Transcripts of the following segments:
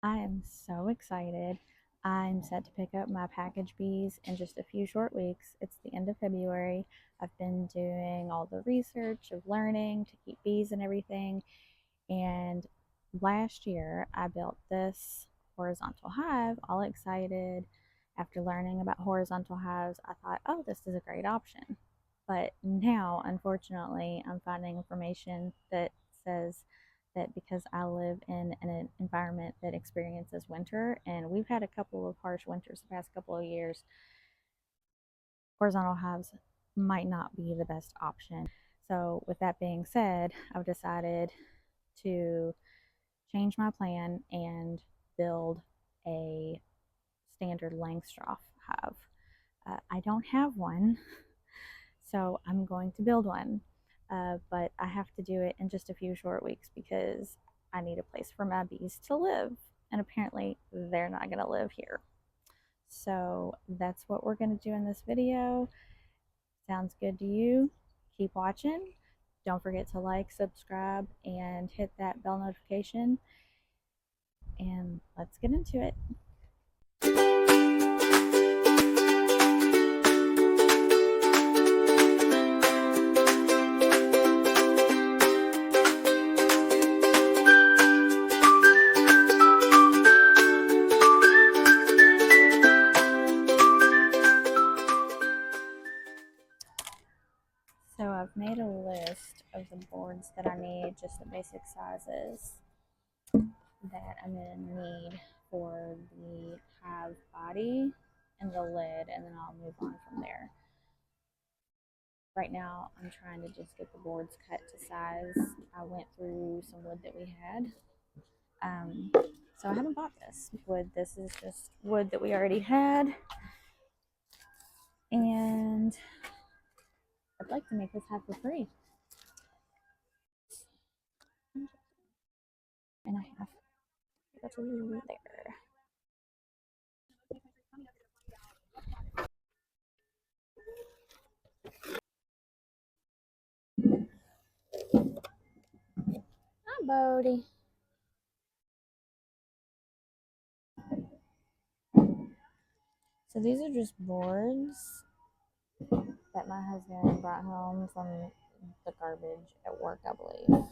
I am so excited. I'm set to pick up my package bees in just a few short weeks. It's the end of February. I've been doing all the research of learning to keep bees and everything. And last year, I built this horizontal hive, all excited. After learning about horizontal hives, I thought, oh, this is a great option. But now, unfortunately, I'm finding information that says that because I live in an environment that experiences winter, and we've had a couple of harsh winters the past couple of years, horizontal hives might not be the best option. So, with that being said, I've decided to change my plan and build a standard Langstroth hive. I don't have one, so I'm going to build one. But I have to do it in just a few short weeks because I need a place for my bees to live. And apparently, they're not going to live here. So that's what we're going to do in this video. Sounds good to you? Keep watching. Don't forget to like, subscribe, and hit that bell notification. And let's get into it. So I've made a list of the boards that I need, just the basic sizes that I'm going to need for the hive body and the lid, and then I'll move on from there. Right now, I'm trying to just get the boards cut to size. I went through some wood that we had. So I haven't bought this wood. This is just wood that we already had. And I'd like to make this hive for free. And I have to go to there. Hi, Bodie. So these are just boards that my husband brought home from the garbage at work, I believe.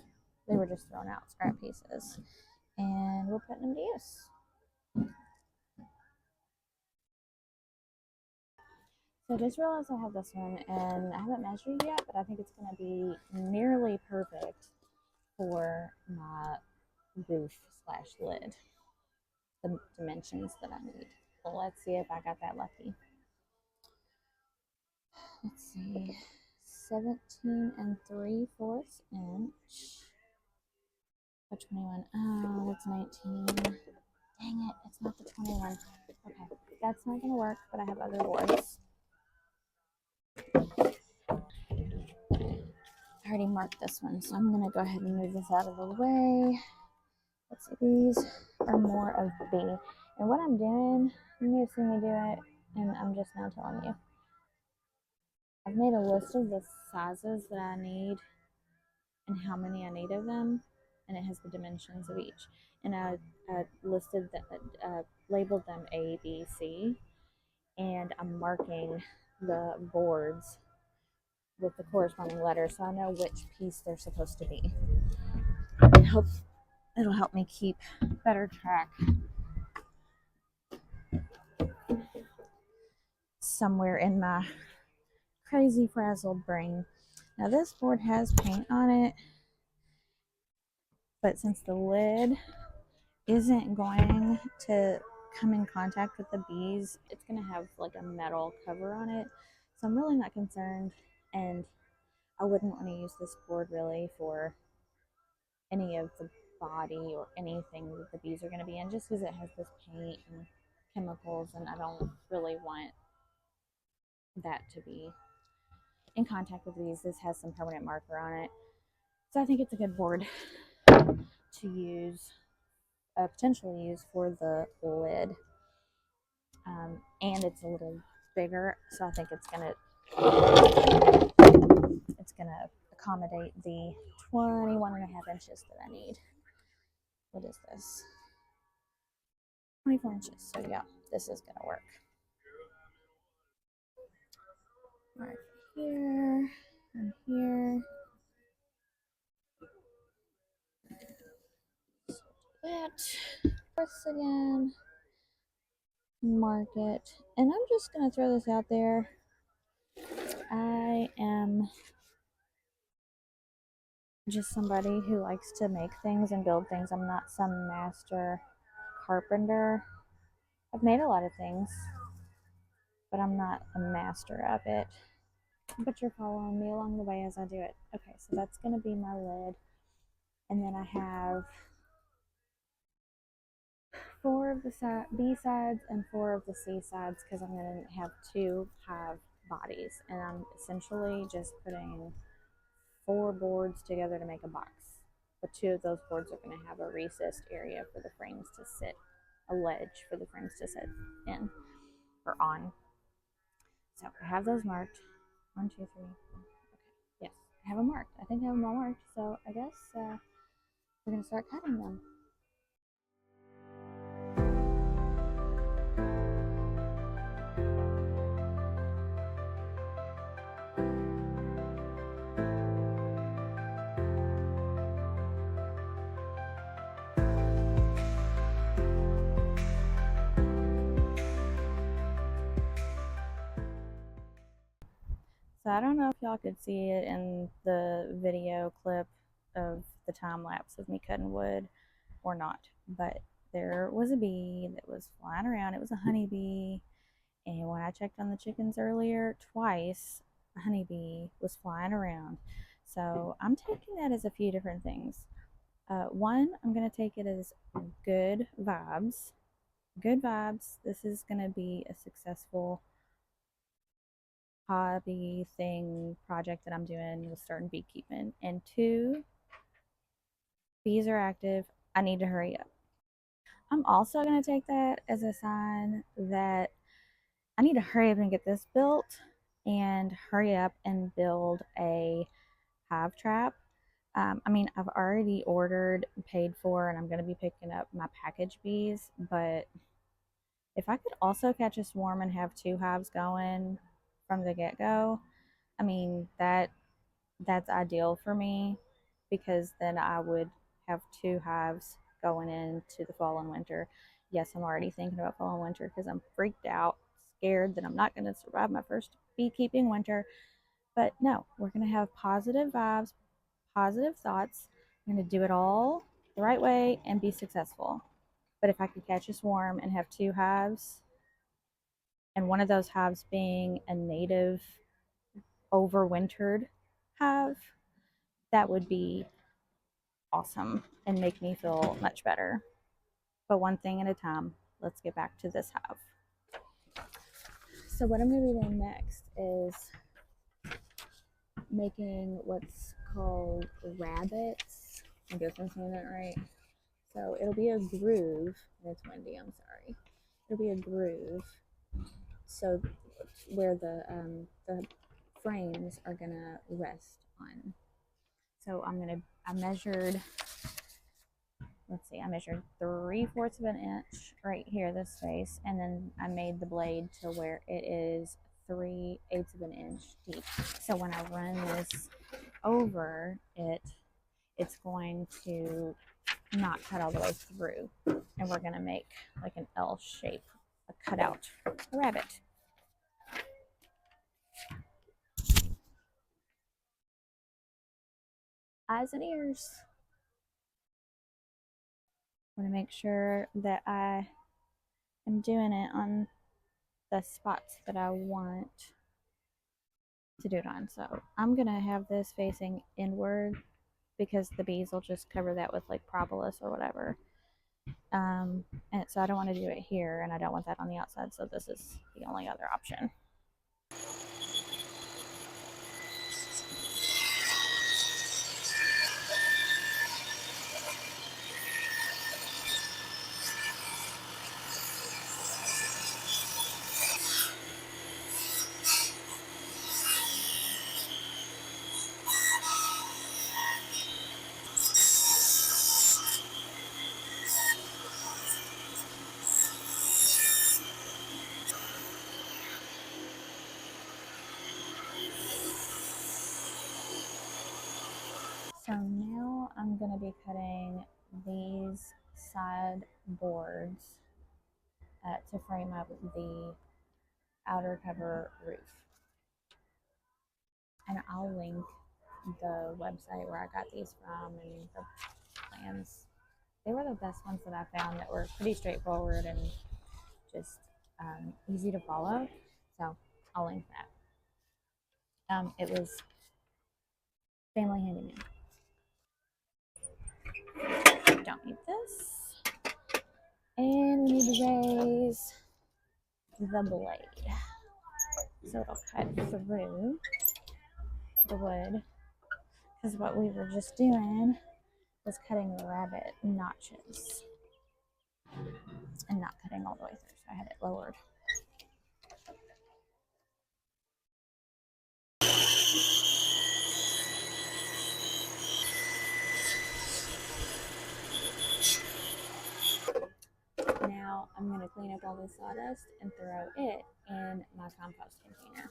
They were just thrown out, scrap pieces. And we're putting them to use. So I just realized I have this one, and I haven't measured yet, but I think it's going to be nearly perfect for my roof slash lid, the dimensions that I need. So let's see if I got that lucky. Let's see, 17 and 3/4 inch. Or 21. Oh, that's 19. Dang it, it's not the 21. Okay, that's not going to work, but I have other boards. I already marked this one, so I'm going to go ahead and move this out of the way. Let's see, these are more of B. And what I'm doing, you may have seen me do it, and I'm just now telling you. I've made a list of the sizes that I need and how many I need of them, and it has the dimensions of each. And I listed that, labeled them A, B, C, and I'm marking the boards with the corresponding letters so I know which piece they're supposed to be. It'll help me keep better track somewhere in my crazy frazzled brain. Now this board has paint on it, but since the lid isn't going to come in contact with the bees, it's going to have like a metal cover on it. So I'm really not concerned, and I wouldn't want to use this board really for any of the body or anything that the bees are going to be in, just because it has this paint and chemicals, and I don't really want that to be in contact with these. This has some permanent marker on it, so I think it's a good board to use, potentially use for the lid. And it's a little bigger, so I think it's gonna accommodate the 21 and a half inches that I need. What is this? 24 inches. So yeah, this is gonna work. Right here and here. That. Press again. Mark it. And I'm just gonna throw this out there. I am just somebody who likes to make things and build things. I'm not some master carpenter. I've made a lot of things, but I'm not a master of it. But you're following me along the way as I do it. Okay, so that's going to be my lid. And then I have 4 of the B sides and 4 of the C sides because I'm going to have 2 hive bodies. And I'm essentially just putting 4 boards together to make a box. But 2 of those boards are going to have a recessed area for the frames to sit, a ledge for the frames to sit in or on. So I have those marked. 1, 2, 3, 4. Okay. Yes, I have them marked. I think I have them all marked. So I guess we're going to start cutting them. So I don't know if y'all could see it in the video clip of the time lapse of me cutting wood or not, but there was a bee that was flying around. It was a honeybee, and when I checked on the chickens earlier, twice a honeybee was flying around. So I'm taking that as a few different things. One, I'm going to take it as good vibes. Good vibes. This is going to be a successful hobby thing project that I'm doing with starting beekeeping. And 2, bees are active. I need to hurry up. I'm also going to take that as a sign that I need to hurry up and get this built and hurry up and build a hive trap. I mean, I've already ordered, paid for, and I'm going to be picking up my package bees. But if I could also catch a swarm and have 2 hives going from the get-go, I mean, that's ideal for me because then I would have 2 hives going into the fall and winter. Yes, I'm already thinking about fall and winter because I'm freaked out, scared that I'm not going to survive my first beekeeping winter. But no, we're going to have positive vibes, positive thoughts. I'm going to do it all the right way and be successful. But if I could catch a swarm and have 2 hives, and one of those hives being a native overwintered hive, that would be awesome and make me feel much better. But one thing at a time. Let's get back to this hive. So what I'm going to be doing next is making what's called rabbits. I guess I'm saying that right. So it'll be a groove. It's windy, I'm sorry. It'll be a groove. So where the frames are gonna rest on. So I measured, let's see, I measured 3/4 of an inch right here, this space, and then I made the blade to where it is 3/8 of an inch deep. So when I run this over it, it's going to not cut all the way through, and we're going to make like an L shape, a cutout rabbit. Eyes and ears. I want to make sure that I am doing it on the spots that I want to do it on. So I'm going to have this facing inward because the bees will just cover that with like propolis or whatever. And so I don't want to do it here, and I don't want that on the outside, so this is the only other option. these side boards to frame up the outer cover roof. And I'll link the website where I got these from and the plans. They were the best ones that I found that were pretty straightforward and just easy to follow. So I'll link that. It was Family Handyman. Don't need this. And we need to raise the blade. So it'll cut through the wood. Because what we were just doing was cutting rabbit notches and not cutting all the way through. So I had it lowered. Now I'm going to clean up all the sawdust and throw it in my compost container.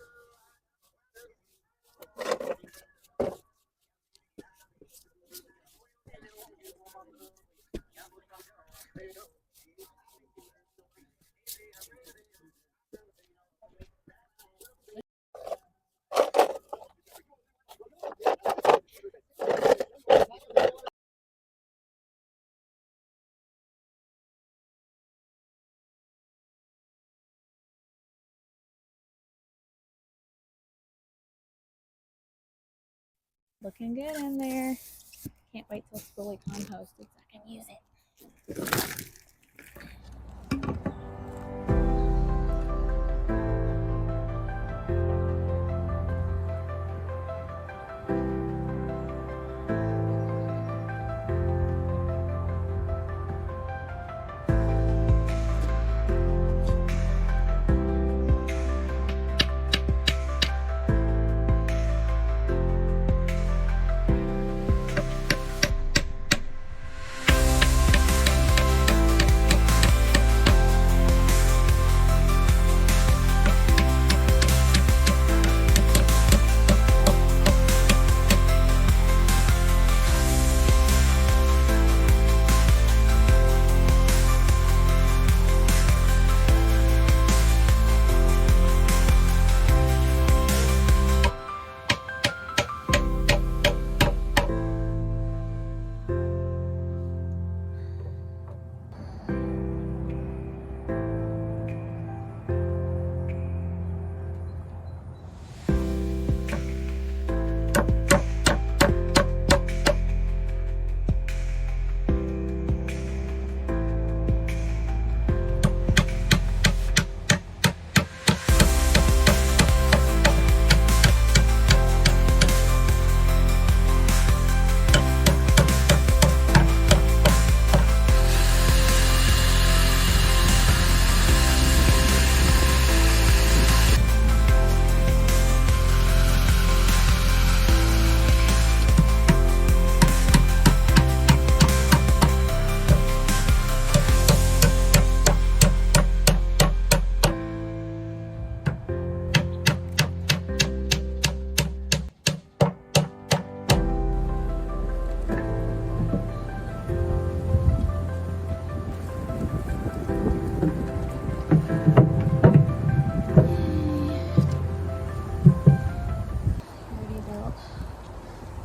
Looking good in there. Can't wait till it's fully composted so I can use it.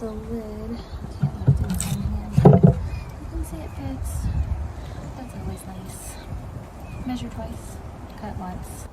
The lid, I can't lift it with one hand. You can see it fits. That's always nice. Measure twice, cut once.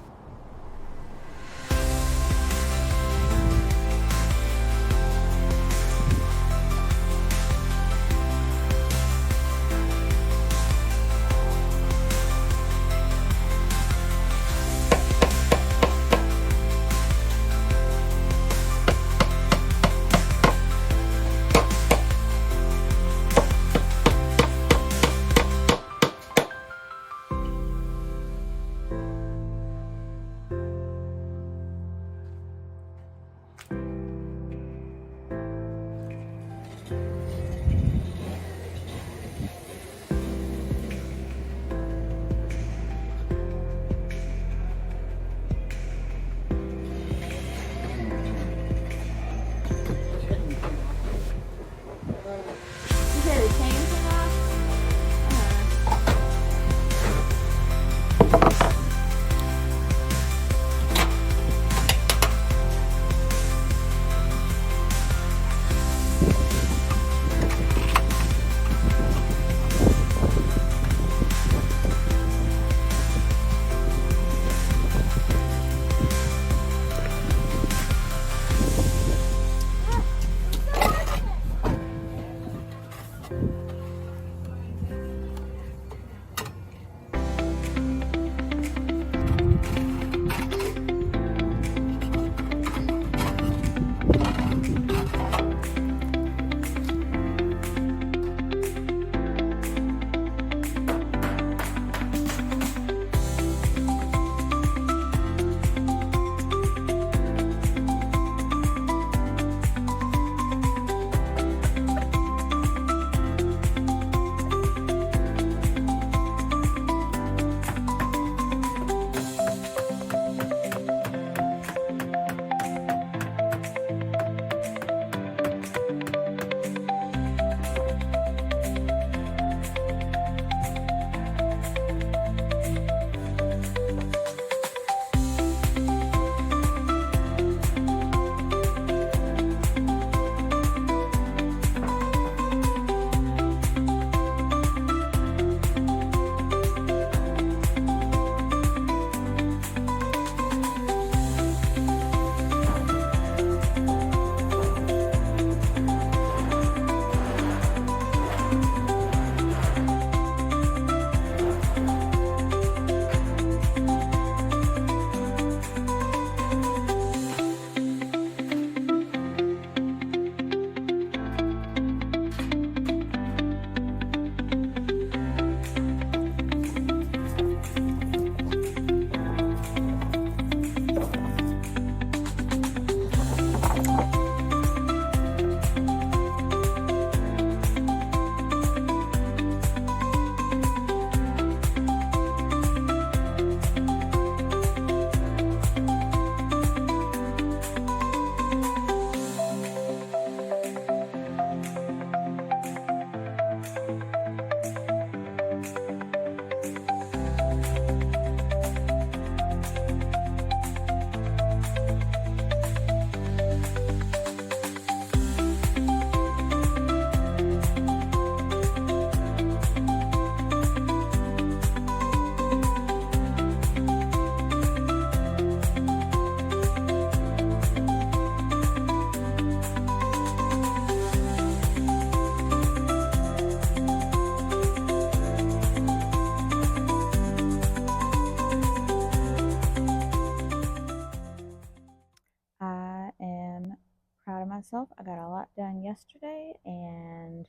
myself. I got a lot done yesterday and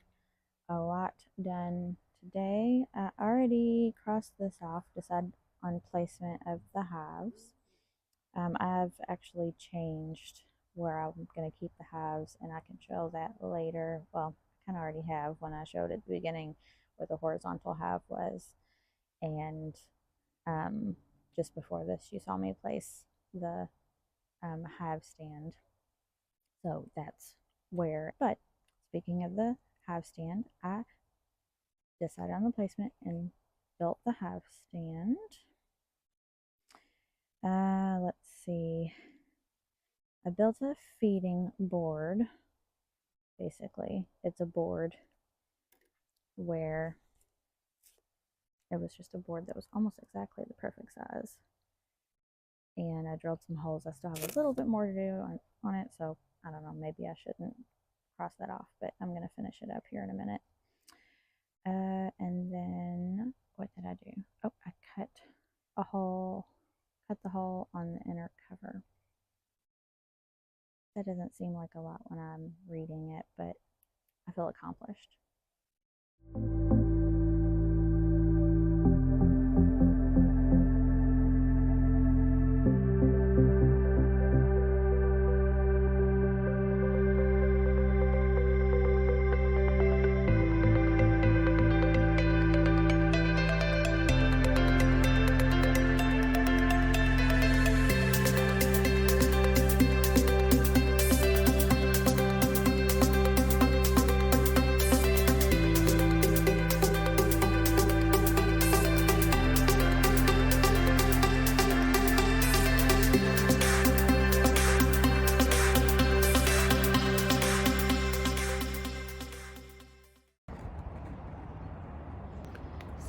a lot done today. I already crossed this off, decided on placement of the hives. I've actually changed where I'm going to keep the hives, and I can show that later. Well, I kind of already have when I showed at the beginning where the horizontal hive was, and um, just before this, you saw me place the hive stand. So that's where, but speaking of the hive stand, I decided on the placement and built the hive stand. Let's see. I built a feeding board. Basically, it's a board where it was just a board that was almost exactly the perfect size. And I drilled some holes. I still have a little bit more to do on it, so I don't know, maybe I shouldn't cross that off, but I'm going to finish it up here in a minute. And then what did I do? Oh, I cut the hole on the inner cover. That doesn't seem like a lot when I'm reading it, but I feel accomplished.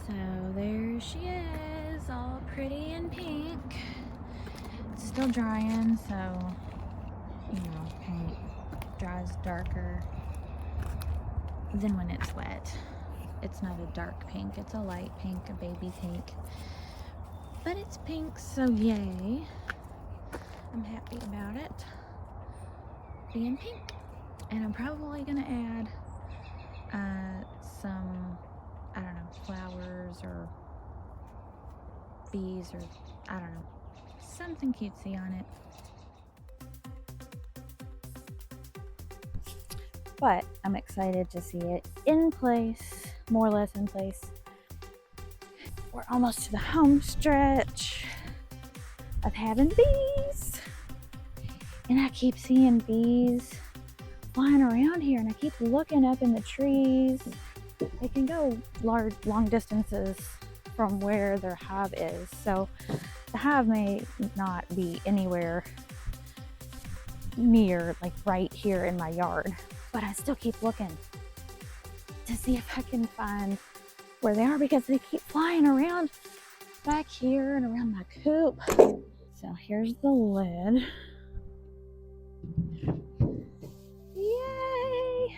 So there she is, all pretty and pink. It's still drying, so paint dries darker than when it's wet. It's not a dark pink, it's a light pink, a baby pink. But it's pink, so yay. I'm happy about it being pink. And I'm probably gonna add some, I don't know, flowers or bees or I don't know, something cutesy on it. But I'm excited to see it in place, more or less in place. We're almost to the home stretch of having bees. And I keep seeing bees flying around here, and I keep looking up in the trees. They can go long distances from where their hive is. So the hive may not be anywhere near, like right here in my yard, but I still keep looking to see if I can find where they are, because they keep flying around back here and around my coop. So here's the lid. Yay!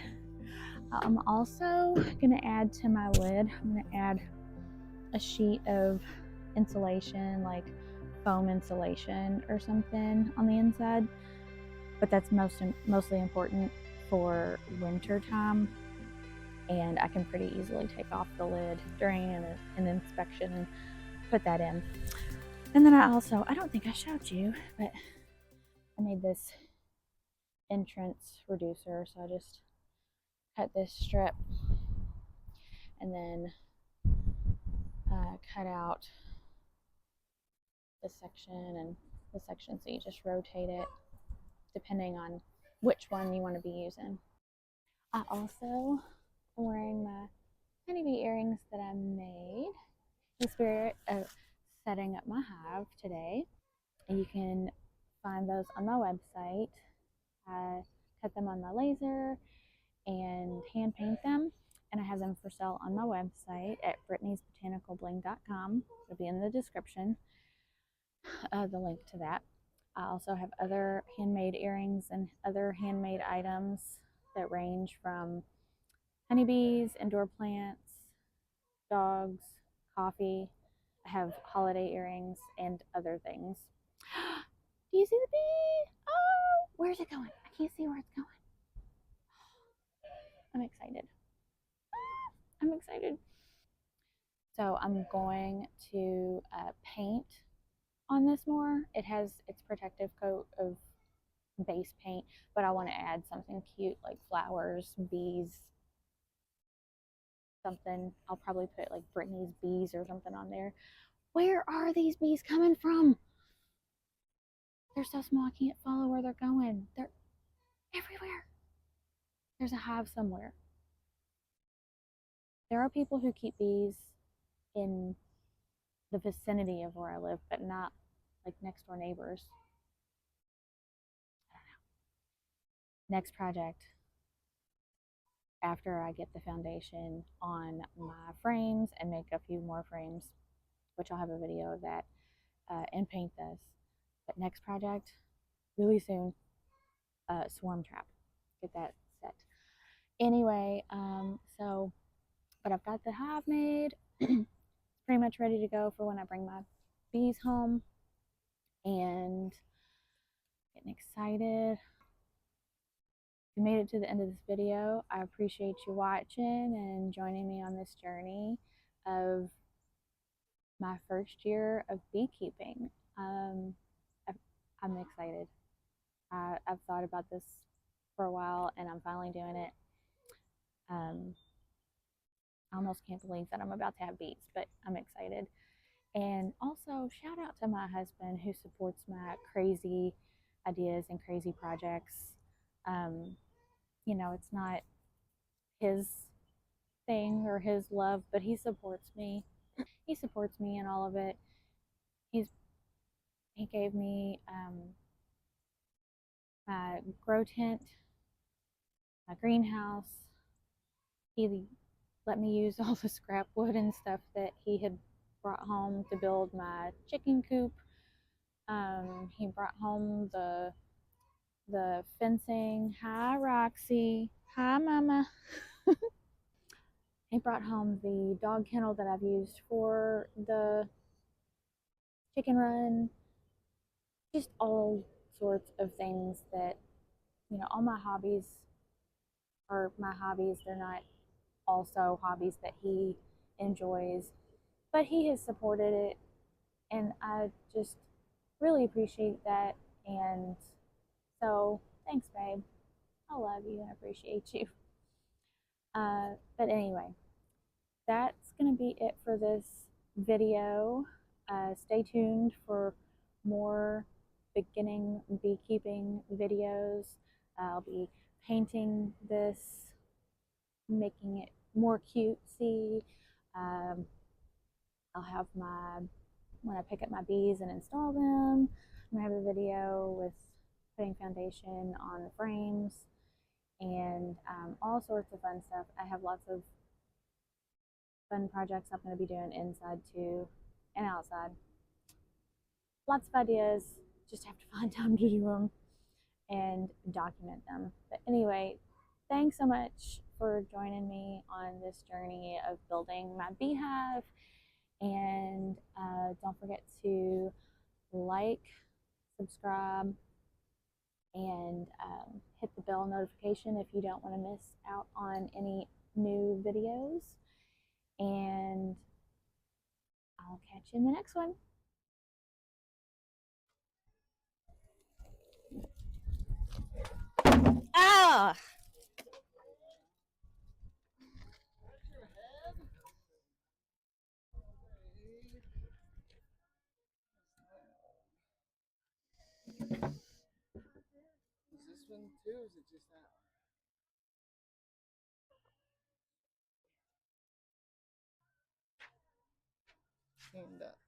I'm also gonna add to my lid, I'm gonna add a sheet of insulation, like foam insulation or something on the inside, but that's mostly important for winter time, and I can pretty easily take off the lid during an inspection and put that in. And then I don't think I showed you, but I made this entrance reducer, so I just cut this strip and then cut out this section and this section, so you just rotate it depending on which one you want to be using. I also am wearing my honeybee earrings that I made in the spirit of setting up my hive today. And you can find those on my website. I cut them on my laser and hand paint them, and I have them for sale on my website at brittany'sbotanicalbling.com. It'll be in the description, the link to that. I also have other handmade earrings and other handmade items that range from honeybees, indoor plants, dogs, coffee. I have holiday earrings and other things. Do you see the bee? Oh, where's it going? I can't see where it's going. I'm excited. I'm excited. So I'm going to paint on this more. It has its protective coat of base paint, but I want to add something cute like flowers, bees, something. I'll probably put like Brittany's bees or something on there. Where are these bees coming from? They're so small I can't follow where they're going. They're everywhere. There's a hive somewhere. There are people who keep bees in the vicinity of where I live, but not like next door neighbors. Next project, after I get the foundation on my frames and make a few more frames, which I'll have a video of that, and paint this. But next project, really soon, swarm trap. Get that set. Anyway, but I've got the hive made. It's pretty much ready to go for when I bring my bees home. And getting excited. If you made it to the end of this video, I appreciate you watching and joining me on this journey of my first year of beekeeping. Um, I'm excited. I've thought about this for a while and I'm finally doing it. Um, I almost can't believe that I'm about to have bees, but I'm excited. And also, shout out to my husband who supports my crazy ideas and crazy projects. Um, it's not his thing or his love, but he supports me. He supports me in all of it. He's he gave me my grow tent, my greenhouse. He let me use all the scrap wood and stuff that he had brought home to build my chicken coop. He brought home the fencing. Hi, Roxy. Hi, Mama. He brought home the dog kennel that I've used for the chicken run. Just all sorts of things that, all my hobbies are my hobbies. They're not also hobbies that he enjoys, but he has supported it, and I just really appreciate that. And so, thanks, babe. I love you and appreciate you. But anyway, that's going to be it for this video. Stay tuned for more beginning beekeeping videos. I'll be painting this, making it more cutesy. Um, I'll have when I pick up my bees and install them, I'm going to have a video with putting foundation on the frames and all sorts of fun stuff. I have lots of fun projects I'm going to be doing inside too and outside. Lots of ideas, just have to find time to do them and document them. But anyway, thanks so much for joining me on this journey of building my beehive. And don't forget to like, subscribe, and hit the bell notification if you don't want to miss out on any new videos. And I'll catch you in the next one. Ah! Is this one too, or is it just that one? Cleaned up.